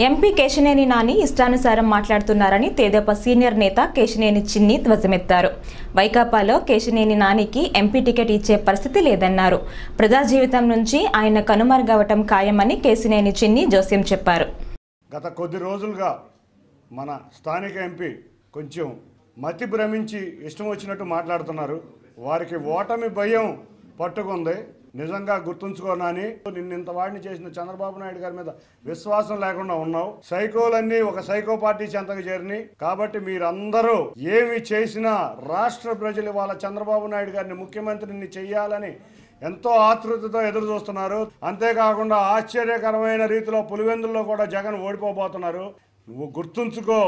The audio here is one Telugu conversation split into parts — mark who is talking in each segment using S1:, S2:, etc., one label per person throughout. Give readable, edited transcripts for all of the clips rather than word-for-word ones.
S1: ఎంపీ కేశినేని నాని ఇష్టానుసారం మాట్లాడుతున్నారని తెదేపా సీనియర్ నేత కేశినేని చిన్ని ధ్వజమెత్తారు. వైకాపాలో కేశినేని నానికి ఎంపీ టికెట్ ఇచ్చే పరిస్థితి లేదన్నారు. ప్రజా జీవితం నుంచి ఆయన కనుమరుగవటం ఖాయమని కేశినేని చిన్ని జోస్యం చెప్పారు.
S2: గత కొద్ది రోజులుగా మన స్థానిక ఎంపీ కొంచెం మతి భ్రమించి ఇష్టం వచ్చినట్టు మాట్లాడుతున్నారు. వారికి ఓటమి భయం పట్టుకుంది. నిజంగా గుర్తుంచుకోనని నిన్నింత వాడిని చేసిన చంద్రబాబు నాయుడు గారి మీద విశ్వాసం లేకుండా ఉన్నావు. సైకోలన్నీ ఒక సైకో పార్టీ చెంతకు చేరిని. కాబట్టి మీరందరూ ఏమి చేసినా రాష్ట్ర ప్రజలు ఇవాళ చంద్రబాబు నాయుడు గారిని ముఖ్యమంత్రిని చెయ్యాలని ఎంతో ఆతృతతో ఎదురు చూస్తున్నారు. అంతేకాకుండా ఆశ్చర్యకరమైన రీతిలో పులివెందుల్లో కూడా జగన్ ఓడిపోబోతున్నారు. నువ్వు గుర్తుంచుకో,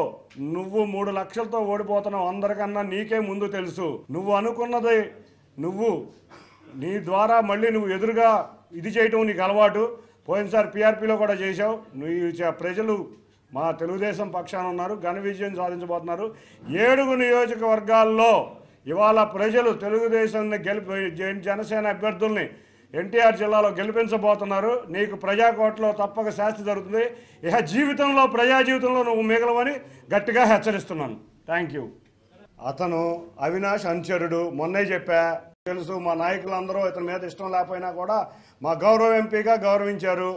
S2: నువ్వు 3 లక్షలతో ఓడిపోతున్నావు. అందరికన్నా నీకే ముందు తెలుసు. నువ్వు అనుకున్నది నీ ద్వారా మళ్ళీ నువ్వు ఎదురుగా ఇది చేయటం నీకు అలవాటు. పోయినసారి పీఆర్పీలో కూడా చేశావు. నువ్వు ప్రజలు మా తెలుగుదేశం పక్షాన ఉన్నారు, ఘన విజయం సాధించబోతున్నారు. 7 నియోజకవర్గాల్లో ఇవాళ ప్రజలు తెలుగుదేశాన్ని జనసేన అభ్యర్థుల్ని ఎన్టీఆర్ జిల్లాలో గెలిపించబోతున్నారు. నీకు ప్రజాకోటలో తప్పక శాస్తి జరుగుతుంది. ఇక ప్రజా జీవితంలో నువ్వు మిగలవని గట్టిగా హెచ్చరిస్తున్నాను. Thank you. అతను అవినాష్ అనుచరుడు. మొన్నే చెప్పా, తెలుసు. మా నాయకులందరూ ఇతని మీద ఇష్టం లేకపోయినా కూడా మా గౌరవ ఎంపీగా గౌరవించారు.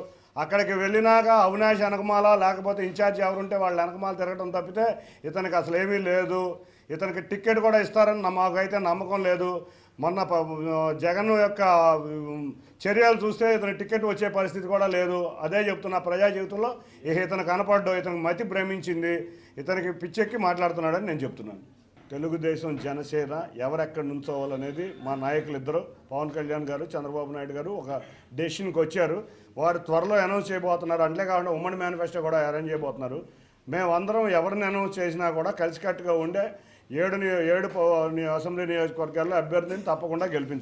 S2: అక్కడికి వెళ్ళినాక అవినాష్ వెనకమాల లేకపోతే ఇన్ఛార్జ్ ఎవరుంటే వాళ్ళ వెనకమాల తిరగడం తప్పితే ఇతనికి అసలు ఏమీ లేదు. ఇతనికి టికెట్ కూడా ఇస్తారని మాకైతే నమ్మకం లేదు. మొన్న జగన్ యొక్క చర్యలు చూస్తే ఇతని టికెట్ వచ్చే పరిస్థితి కూడా లేదు. అదే చెప్తున్నా, ప్రజా జీవితంలో ఇతను కనపడ్డు. ఇతనికి మతి భ్రమించింది. ఇతనికి పిచ్చెక్కి మాట్లాడుతున్నాడని నేను చెప్తున్నాను. తెలుగుదేశం జనసేన ఎవరెక్కడ నుంచోవాలనేది మా నాయకులు ఇద్దరు, పవన్ కళ్యాణ్ గారు, చంద్రబాబు నాయుడు గారు ఒక డెసిషన్కి వచ్చారు. వారు త్వరలో అనౌన్స్ చేయబోతున్నారు. అంతేకాకుండా ఉమ్మడి మేనిఫెస్టో కూడా అరేంజ్ చేయబోతున్నారు. మేమందరం ఎవరిని అనౌన్స్ చేసినా కూడా కలిసికట్టుగా ఉండే 7 అసెంబ్లీ నియోజకవర్గాల్లో అభ్యర్థిని తప్పకుండా గెలిపించారు.